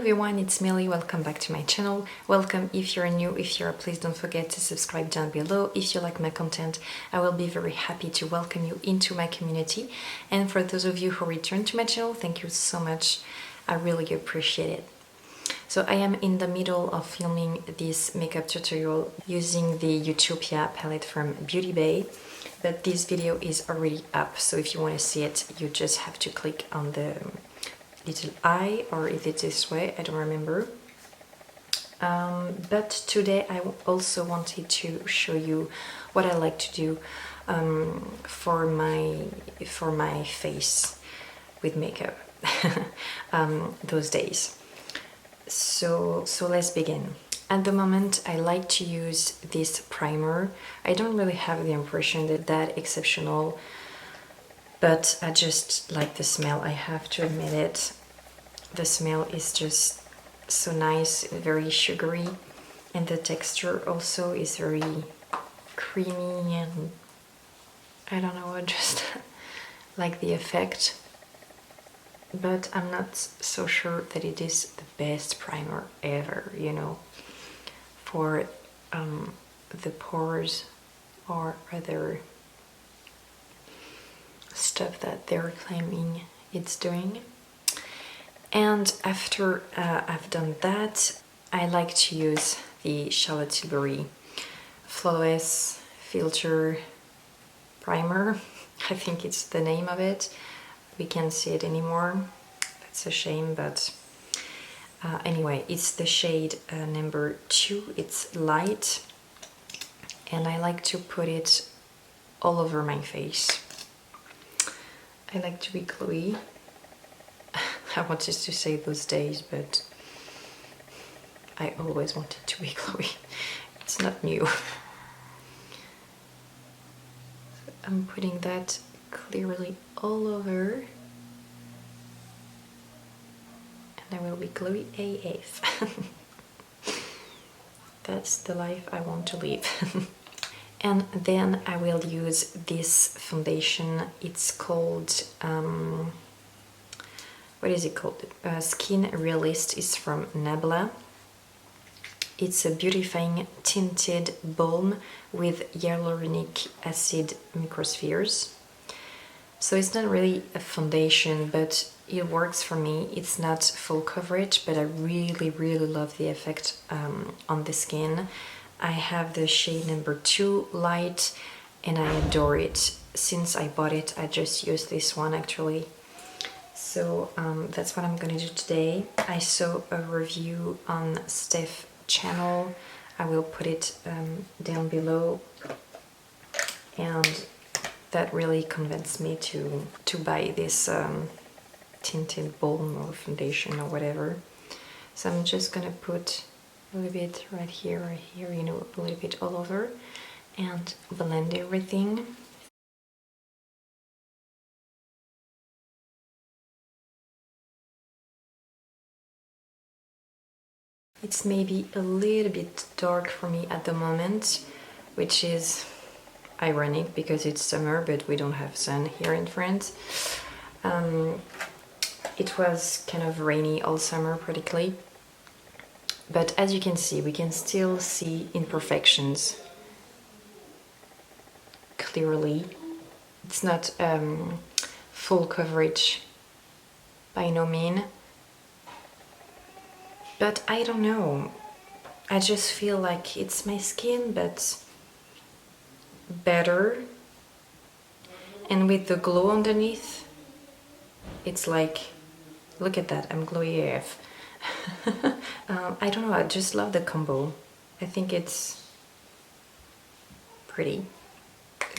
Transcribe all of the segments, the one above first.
everyone, it's Melly. Welcome back to my channel. Welcome if you're new. If you're, please don't forget to subscribe down below. If you like my content, I will be very happy to welcome you into my community. And for those of you who return to my channel, thank you so much. I really appreciate it. So I am in the middle of filming this makeup tutorial using the Utopia palette from Beauty Bay. But this video is already up, so if you want to see it, you just have to click on the little eye, or if it's this way, I don't remember. But today I also wanted to show you what I like to do for my face with makeup those days. So let's begin. At the moment, I like to use this primer. I don't really have the impression that exceptional, but I just like the smell. I have to admit it. The smell is just so nice, very sugary, and the texture also is very creamy, and I don't know, I just like the effect. But I'm not so sure that it is the best primer ever, you know, for the pores or other stuff that they're claiming it's doing. And after I've done that, I like to use the Charlotte Tilbury Flawless Filter Primer. I think it's the name of it. We can't see it anymore. That's a shame, but anyway, it's the shade number 2. It's light, and I like to put it all over my face. I like to be glowy. I wanted to say those days, but I always wanted to be glowy. It's not new. I'm putting that clearly all over, and I will be glowy AF. That's the life I want to live. And then I will use this foundation. It's called what is it called? Skin Realist. Is from Nabla. It's a beautifying tinted balm with hyaluronic acid microspheres. So it's not really a foundation, but it works for me. It's not full coverage, but I really love the effect on the skin. I have the shade number 2 light, and I adore it. Since I bought it, I just used this one actually. So that's what I'm gonna do today. I saw a review on Steph's channel. I will put it down below, and that really convinced me to buy this tinted balm or foundation or whatever. So I'm just gonna put a little bit right here, you know, a little bit all over, and blend everything. It's maybe a little bit dark for me at the moment, which is ironic because it's summer, but we don't have sun here in France. It was kind of rainy all summer practically, but as you can see, we can still see imperfections clearly. It's not full coverage by no means, but I don't know, I just feel like it's my skin, but better, and with the glow underneath, it's like, look at that, I'm glowy AF. I don't know, I just love the combo. I think it's pretty.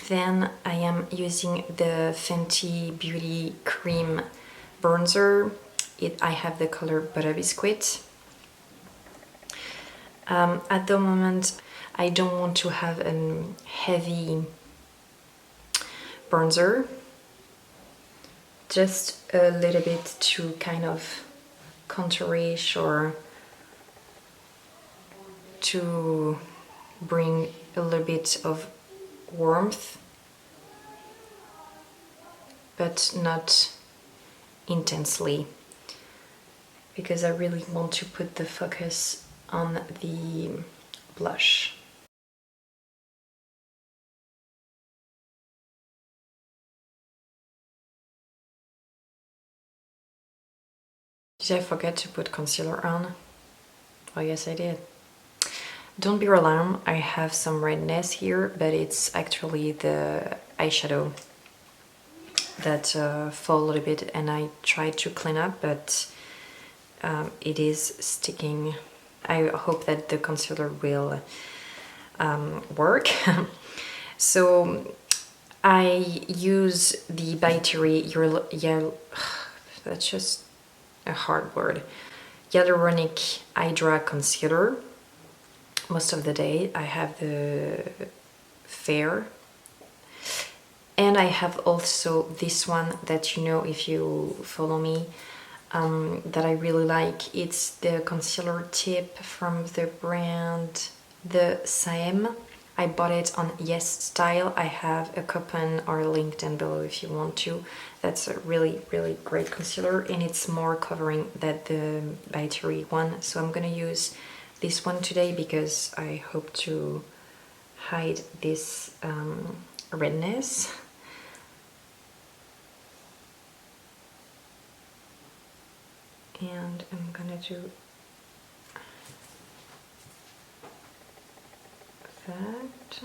Then I am using the Fenty Beauty Cream Bronzer. I have the color Butter Biscuit. At the moment, I don't want to have a heavy bronzer, just a little bit to kind of contourish or to bring a little bit of warmth, but not intensely. because I really want to put the focus on the blush. Did I forget to put concealer on? Oh yes, I did. Don't be alarmed, I have some redness here, but it's actually the eyeshadow that fall a little bit, and I tried to clean up, but it is sticking. I hope that the concealer will work. So I use the by Terry yellow, that's just a hard word, hyaluronic hydra concealer. Most of the day I have the fair, and I have also this one that, you know, if you follow me, that I really like. It's the concealer tip from the brand The Same. I bought it on Yes Style. I have a coupon or a link down below if you want to. That's a really, really great concealer, and it's more covering than the by Terry one. So I'm gonna use this one today because I hope to hide this redness. And I'm gonna do that.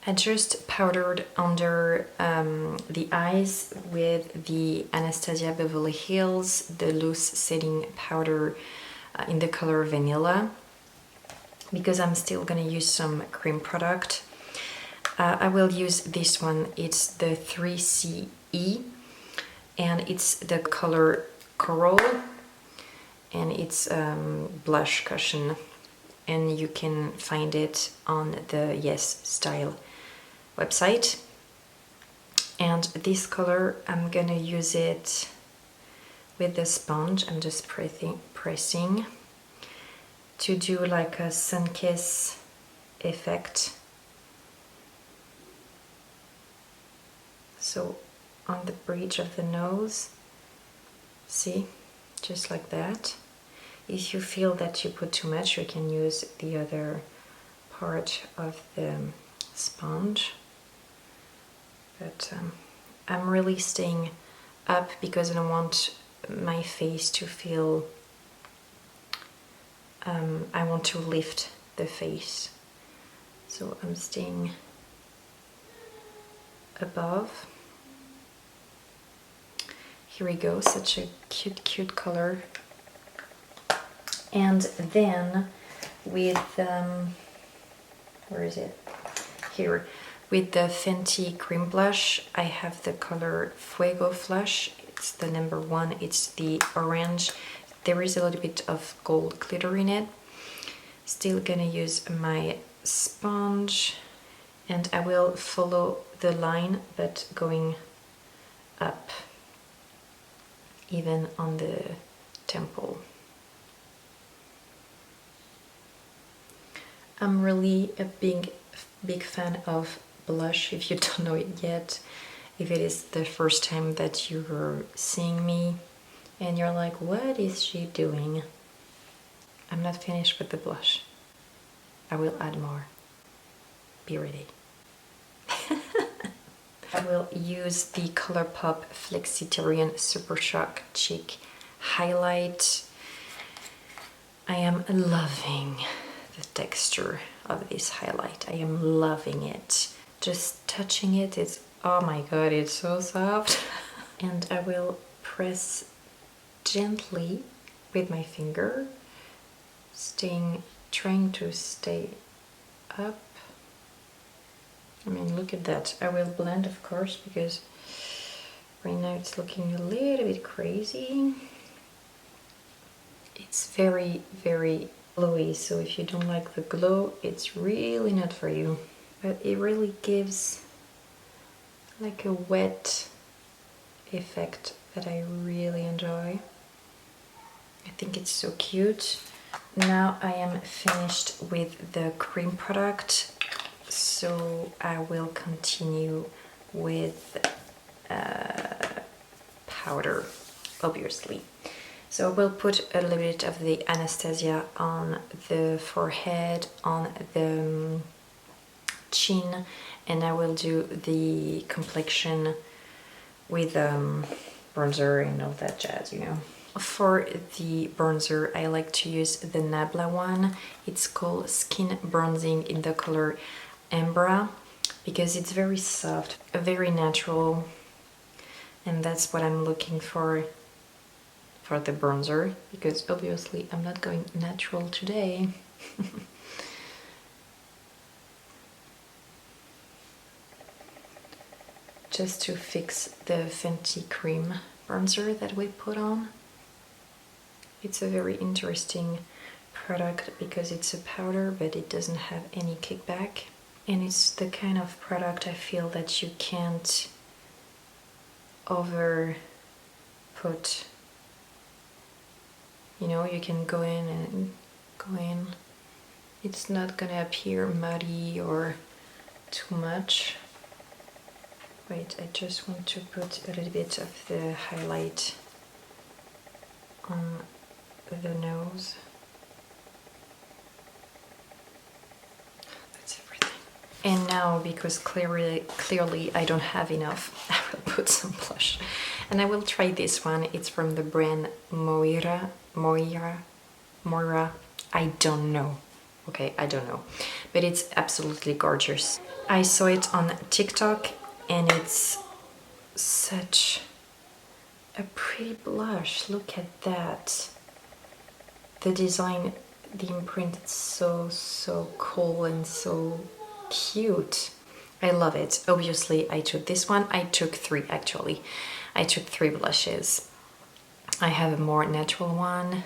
I just powdered under the eyes with the Anastasia Beverly Hills, the loose setting powder in the color vanilla, because I'm still gonna use some cream product. I will use this one. It's the 3CE, and it's the color Coral, and it's blush cushion, and you can find it on the Yes Style website. And this color, I'm gonna use it with the sponge. I'm just pressing to do like a sun kiss effect. So on the bridge of the nose, see, just like that. If you feel that you put too much, you can use the other part of the sponge. But I'm really staying up because I don't want my face to feel, I want to lift the face. So I'm staying above. Here we go, such a cute color. And then with, where is it? Here. With the Fenty cream blush, I have the color Fuego Flush. It's the number 1, it's the orange. There is a little bit of gold glitter in it. Still gonna use my sponge, and I will follow the line, but going up, even on the temple. I'm really a big fan of blush, if you don't know it yet. If it is the first time that you're seeing me and you're like, what is she doing? I'm not finished with the blush. I will add more. Be ready. I will use the ColourPop Flexitarian Super Shock Cheek Highlight. I am loving the texture of this highlight. I am loving it. Just touching it, it's, oh my god, it's so soft. And I will press gently with my finger, trying to stay up. I mean, look at that. I will blend, of course, because right now it's looking a little bit crazy. It's very, very glowy, so if you don't like the glow, it's really not for you. But it really gives like a wet effect that I really enjoy. I think it's so cute. Now I am finished with the cream product, so I will continue with powder, obviously. So I will put a little bit of the Anastasia on the forehead, on the chin, and I will do the complexion with bronzer and all that jazz, you know. For the bronzer, I like to use the Nabla one. It's called Skin Bronzing in the color Ambra, because it's very soft, very natural, and that's what I'm looking for the bronzer, because obviously I'm not going natural today. Just to fix the Fenty cream bronzer that we put on. It's a very interesting product because it's a powder, but it doesn't have any kickback. And it's the kind of product I feel that you can't over put. You know, you can go in and go in. It's not gonna appear muddy or too much. Wait, I just want to put a little bit of the highlight on the nose. That's everything. And now, because clearly I don't have enough, I will put some blush. And I will try this one. It's from the brand Moira. I don't know. Okay, I don't know. But it's absolutely gorgeous. I saw it on TikTok and it's such a pretty blush. Look at that. The design, the imprint is so cool and so cute. I love it. Obviously I took this one. I took 3 actually. I took 3 blushes. I have a more natural one,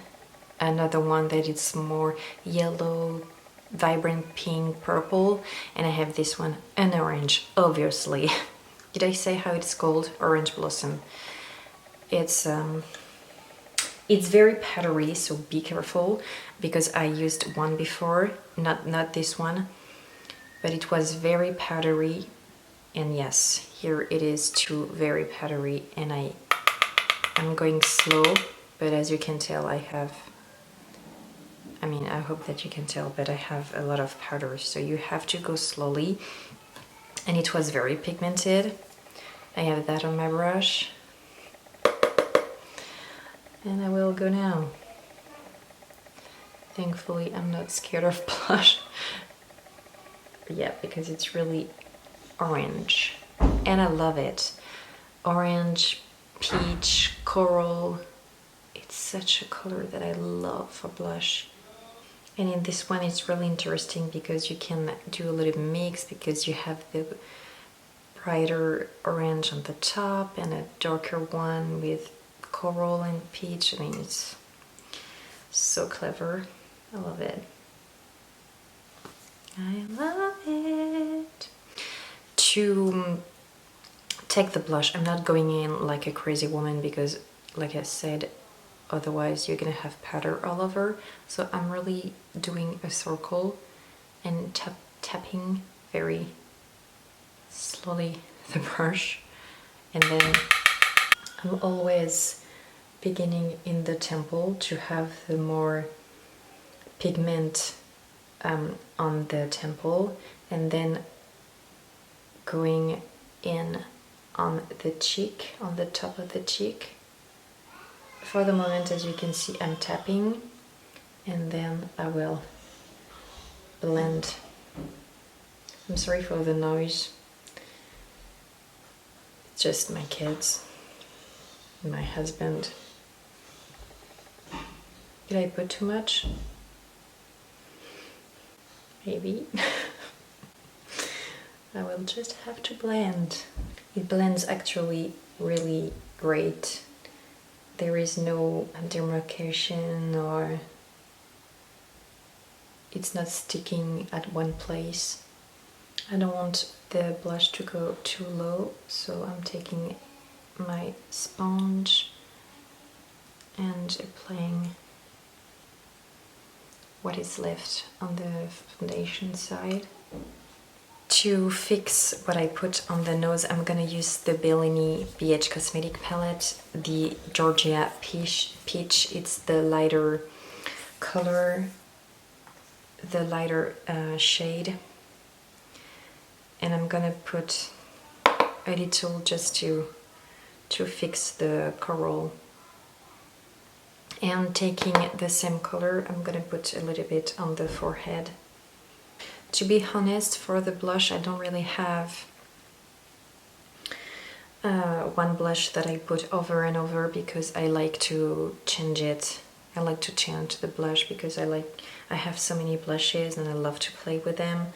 another one that is more yellow, vibrant pink, purple, and I have this one, an orange, obviously. Did I say how it's called? Orange Blossom. It's very powdery, so be careful, because I used one before, not this one, but it was very powdery, and yes, here it is too, very powdery, and I'm going slow, but as you can tell, I hope that you can tell, but I have a lot of powder, so you have to go slowly. And it was very pigmented. I have that on my brush. And I will go now. Thankfully, I'm not scared of blush. Yeah, because it's really orange. And I love it. Orange, peach, coral. It's such a color that I love for blush. And in this one it's really interesting because you can do a little mix, because you have the brighter orange on the top and a darker one with coral and peach. I mean, it's so clever. I love it. I love it. To take the blush, I'm not going in like a crazy woman because, like I said, otherwise you're gonna have powder all over. So I'm really doing a circle and tapping very slowly the brush, and then I'm always beginning in the temple to have the more pigment on the temple, and then going in on the cheek, on the top of the cheek. For the moment, as you can see, I'm tapping, and then I will blend. I'm sorry for the noise. It's just my kids, my husband. Did I put too much? Maybe. I will just have to blend. It blends actually really great. There is no demarcation, or it's not sticking at one place. I don't want the blush to go too low, so I'm taking my sponge and applying what is left on the foundation side. To fix what I put on the nose, I'm gonna use the Bellini BH Cosmetic palette, the Georgia Peach. It's the lighter color, the lighter shade, and I'm gonna put a little just to fix the coral. And taking the same color, I'm gonna put a little bit on the forehead. To be honest, for the blush, I don't really have one blush that I put over and over because I like to change it. I like to change the blush because I have so many blushes and I love to play with them.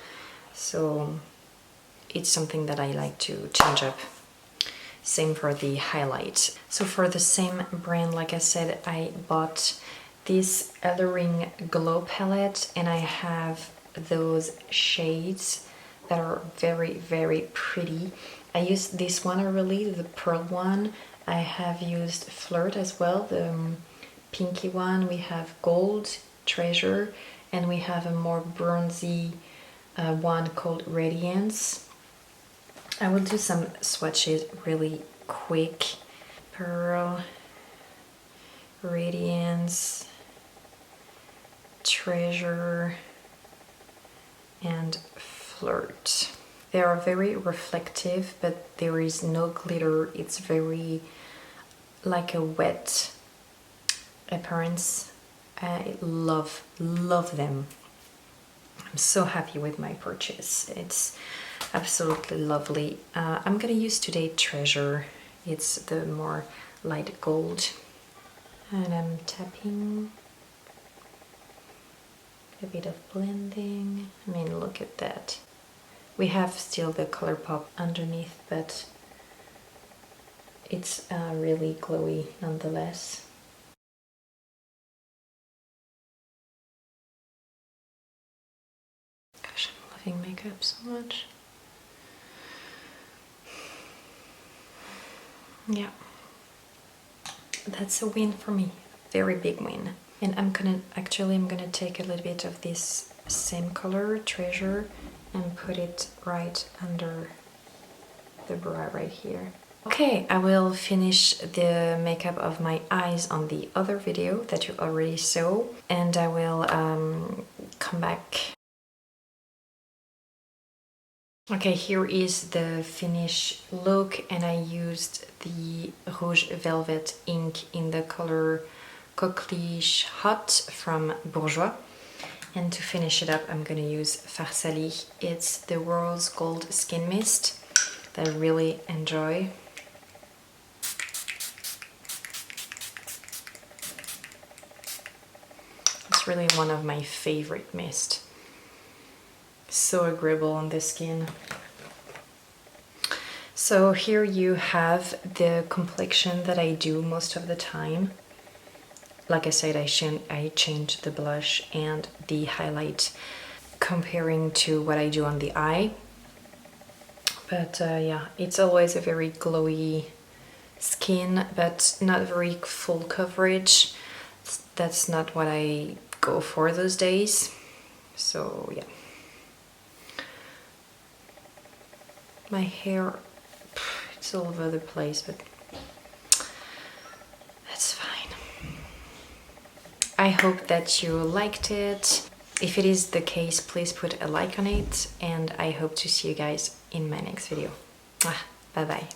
So it's something that I like to change up. Same for the highlight. So for the same brand, like I said, I bought this Alluring Glow palette, and I have those shades that are very, very pretty. I used this one already, the pearl one. I have used Flirt as well, the pinky one. We have Gold, Treasure, and we have a more bronzy one called Radiance. I will do some swatches really quick. Pearl, Radiance, Treasure, and Flirt. They are very reflective, but there is no glitter. It's very like a wet appearance. I love them. I'm so happy with my purchase. It's absolutely lovely. I'm gonna use today Treasure. It's the more light gold. And I'm tapping. A bit of blending. I mean, look at that. We have still the ColourPop underneath, but it's really glowy nonetheless. Gosh, I'm loving makeup so much. Yeah, that's a win for me. Very big win. And I'm gonna take a little bit of this same color, Treasure, and put it right under the brow right here. Okay, I will finish the makeup of my eyes on the other video that you already saw, and I will come back. Okay, here is the finished look, and I used the Rouge Velvet ink in the color Coqueliche Hot from Bourjois. And to finish it up, I'm gonna use Farsali. It's the World's Gold Skin Mist that I really enjoy. It's really one of my favorite mists. So agreeable on the skin. So here you have the complexion that I do most of the time. Like I said, I change the blush and the highlight comparing to what I do on the eye. But yeah, it's always a very glowy skin, but not very full coverage. That's not what I go for those days. So yeah. My hair, it's all over the place, but that's fine. I hope that you liked it. If it is the case, please put a like on it, and I hope to see you guys in my next video. Bye bye.